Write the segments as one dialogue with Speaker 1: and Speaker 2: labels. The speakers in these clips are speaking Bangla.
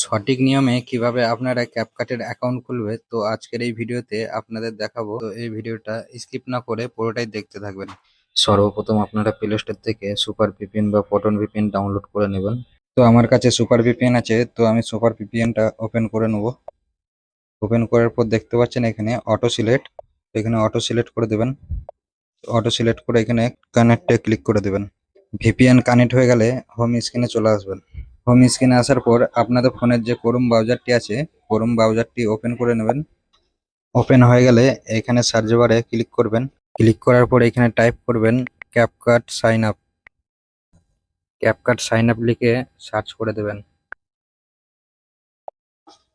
Speaker 1: সঠিক নিয়মে কিভাবে আপনারা ক্যাপকাটের অ্যাকাউন্ট খুলবে, তো আজকের এই ভিডিওতে আপনাদের দেখাবো। তো এই ভিডিওটা স্কিপ না করে পুরোটাই দেখতে থাকবেন। সর্বপ্রথম আপনারা প্লে স্টোর থেকে সুপার ভিপিএন বা পটন ভিপিএন ডাউনলোড করে নেবেন। তো আমার কাছে সুপার ভিপিএন আছে, তো আমি সুপার ভিপিএনটা ওপেন করে নেব। ওপেন করার পর দেখতে পাচ্ছেন এখানে অটো সিলেক্ট, এখানে অটো সিলেক্ট করে দেবেন। অটো সিলেক্ট করে এখানে কানেক্টে ক্লিক করে দেবেন। ভিপিএন কানেক্ট হয়ে গেলে হোম স্ক্রিনে চলে আসবেন। হোম স্ক্রিনে আসার পর আপনাদের ফোনের যে ক্রোম ব্রাউজারটি আছে, ক্রোম ব্রাউজারটি ওপেন করে নেবেন। ওপেন হয়ে গেলে এখানে সার্চ বারে ক্লিক করবেন। ক্লিক করার পর এখানে টাইপ করবেন CapCut sign up. CapCut sign up লিখে সার্চ করে দেবেন।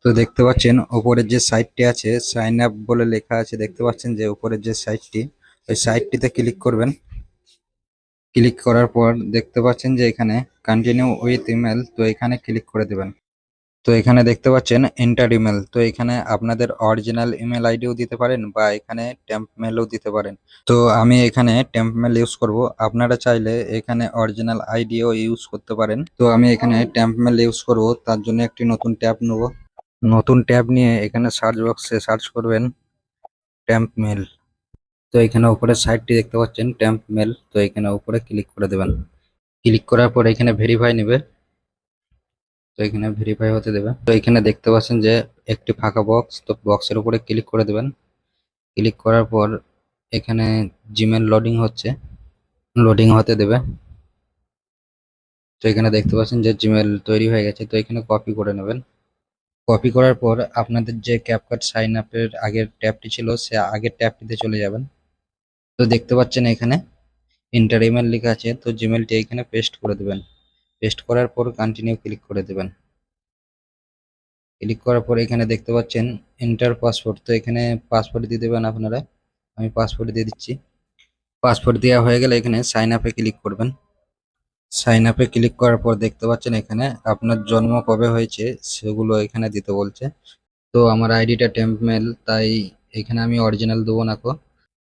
Speaker 1: তো দেখতে পাচ্ছেন উপরের যে সাইটটি আছে, সাইন আপ বলে লেখা আছে, দেখতে পাচ্ছেন যে উপরের যে সাইটটি, ওই সাইটটিতে ক্লিক করবেন। ক্লিক করার পর দেখতে পাচ্ছেন যে এখানে কন্টিনিউ উইথ ইমেল, তো এখানে ক্লিক করে দেবেন। তো এখানে দেখতে পাচ্ছেন এন্টার ইমেল, তো এখানে আপনাদের অরিজিনাল ইমেল আইডিও দিতে পারেন বা এখানে টেম্প মেলও দিতে পারেন। তো আমি এখানে টেম্প মেল ইউজ করব, আপনারা চাইলে এখানে অরিজিনাল আইডিও ইউজ করতে পারেন। তো আমি এখানে টেম্প মেল ইউজ করব, তার জন্য একটি নতুন ট্যাব নেব। নতুন ট্যাব নিয়ে এখানে সার্চ বক্সে সার্চ করবেন টেম্প মেল। তো এখানে উপরে সাইটটি দেখতে পাচ্ছেন টেম্প মেল, তো এখানে উপরে ক্লিক করে দেবেন। ক্লিক করার পর এখানে ভেরিফাই নেবে, তো এখানে ভেরিফাই হতে দেবে। তো এখানে দেখতে পাচ্ছেন যে একটি ফাঁকা বক্স, তো বক্সের উপরে ক্লিক করে দেবেন। ক্লিক করার পর এখানে জিমেল লোডিং হচ্ছে, লোডিং হতে দেবে। তো এখানে দেখতে পাচ্ছেন যে জিমেল তৈরি হয়ে গেছে, তো এখানে কপি করে নেবেন। কপি করার পর আপনাদের যে ক্যাপকাট সাইন আপের আগের ট্যাবটি ছিল, সে আগের ট্যাবটিতে চলে যাবেন। তো দেখতে পাচ্ছেন এখানে ইন্টার ইমেল লেখা আছে, তো জিমেলটি এখানে পেস্ট করে দেবেন। পেস্ট করার পর কন্টিনিউ ক্লিক করে দেবেন। ক্লিক করার পর এখানে দেখতে পাচ্ছেন এন্টার পাসওয়ার্ড, তো এখানে পাসওয়ার্ড দিয়ে দেবেন আপনারা। আমি পাসওয়ার্ড দিয়ে দিচ্ছি। পাসওয়ার্ড দেওয়া হয়ে গেলে এখানে সাইন আপে ক্লিক করবেন। সাইন আপে ক্লিক করার পর দেখতে পাচ্ছেন এখানে আপনার জন্ম কবে হয়েছে সেগুলো এখানে দিতে বলছে। তো আমার আইডিটা টেম্প মেল, তাই এখানে আমি অরিজিনাল দেবো না।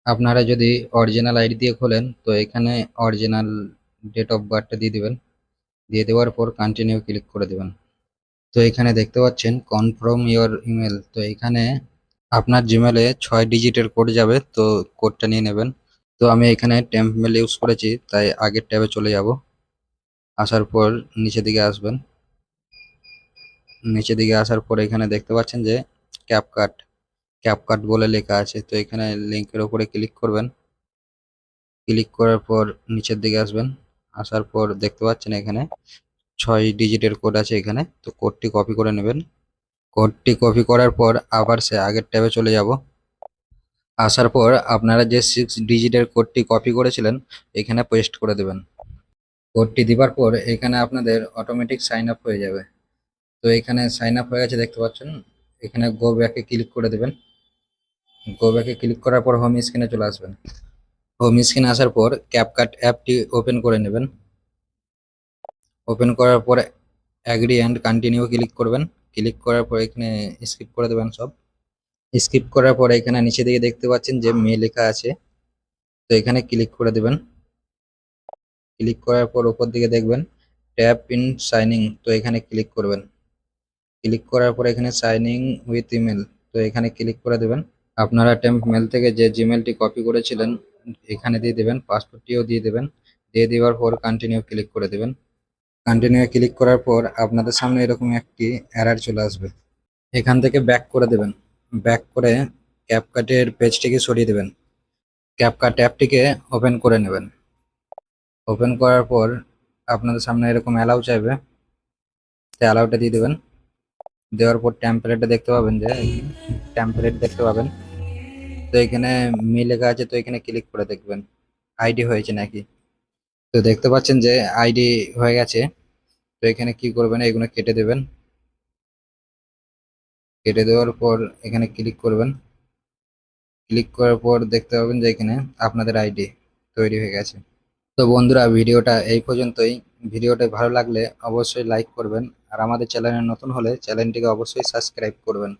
Speaker 1: আপনারা যদি অরিজিনাল আইডি দিয়ে খোলেন, তো এখানে অরিজিনাল ডেট অফ বার্থটা দিয়ে দিবেন। দিয়ে দেওয়ার পর কন্টিনিউ ক্লিক করে দেবেন। তো এখানে দেখতে পাচ্ছেন কনফার্ম ইওর ইমেল, তো এখানে আপনার জিমেলে 6 ডিজিটের কোড যাবে, তো কোডটা নিয়ে নেবেন। তো আমি এখানে টেম্প মেল ইউজ করেছি, তাই আগের ট্যাবে চলে যাব। আসার পর নিচের দিকে আসবেন। নিচের দিকে আসার পর এখানে দেখতে পাচ্ছেন যে ক্যাপকাট, ক্যাপকাট বলে লেখা আছে, তো এখানে লিঙ্কের উপরে ক্লিক করবেন। ক্লিক করার পর নিচের দিকে আসবেন। আসার পর দেখতে পাচ্ছেন এখানে 6 ডিজিটের কোড আছে এখানে, তো কোডটি কপি করে নেবেন। কোডটি কপি করার পর আবার সে আগের ট্যাবে চলে যাব। আসার পর আপনারা যে 6 ডিজিটের কোডটি কপি করেছিলেন এখানে পেস্ট করে দেবেন। কোডটি দেওয়ার পর এখানে আপনাদের অটোমেটিক সাইন আপ হয়ে যাবে। তো এখানে সাইন আপ হয়ে গেছে দেখতে পাচ্ছেন, এখানে গো ব্যাকে ক্লিক করে দেবেন। গো ব্যাকে ক্লিক করার পর হোম স্ক্রিনে চলে আসবেন। হোম স্ক্রিনে আসার পর ক্যাপকাট অ্যাপটি ওপেন করে নেবেন। ওপেন করার পর অ্যাগ্রি অ্যান্ড কন্টিনিউ ক্লিক করবেন। ক্লিক করার পর এখানে স্কিপ করে দেবেন সব। স্কিপ করার পর এখানে নিচে দিকে দেখতে পাচ্ছেন যে মে লেখা আছে, তো এখানে ক্লিক করে দেবেন। ক্লিক করার পর উপর দিকে দেখবেন ট্যাপ ইন সাইনিং, তো এখানে ক্লিক করবেন। ক্লিক করার পর এখানে সাইনিং উইথ ইমেল, তো এখানে ক্লিক করে দেবেন। আপনারা টেম্প মেল থেকে যে জিমেলটি কপি করেছিলেন এখানে দিয়ে দেবেন, পাসওয়ার্ডটিও দিয়ে দেবেন। দিয়ে দেওয়ার পর কন্টিনিউ ক্লিক করে দেবেন। কন্টিনিউ ক্লিক করার পর আপনাদের সামনে এরকম একটি এরর চলে আসবে। এখান থেকে ব্যাক করে দেবেন। ব্যাক করে ক্যাপকাটের পেজটিকে সরিয়ে দেবেন। ক্যাপকাট অ্যাপটিকে ওপেন করে নেবেন। ওপেন করার পর আপনাদের সামনে এরকম অ্যালাউ চাইবে, তাই অ্যালাউটা দিয়ে দেবেন। দেওয়ার পর টেমপ্লেটে দেখতে পাবেন যে টেমপ্লেট দেখতে পাবেন, তো এখানে মি লেখা আছে, তো এখানে ক্লিক করে দেখবেন আইডি হয়েছে নাকি। তো দেখতে পাচ্ছেন যে আইডি হয়ে গেছে। তো এখানে কি করবেন, এগুলো কেটে দেবেন। কেটে দেওয়ার পর এখানে ক্লিক করবেন। ক্লিক করার পর দেখতে পাবেন যে এখানে আপনাদের আইডি তৈরি হয়ে গেছে। তো বন্ধুরা ভিডিওটা এই পর্যন্তই। ভিডিওটা ভালো লাগলে অবশ্যই লাইক করবেন, আর আমাদের চ্যানেলে নতুন হলে চ্যানেলটিকে অবশ্যই সাবস্ক্রাইব করবেন।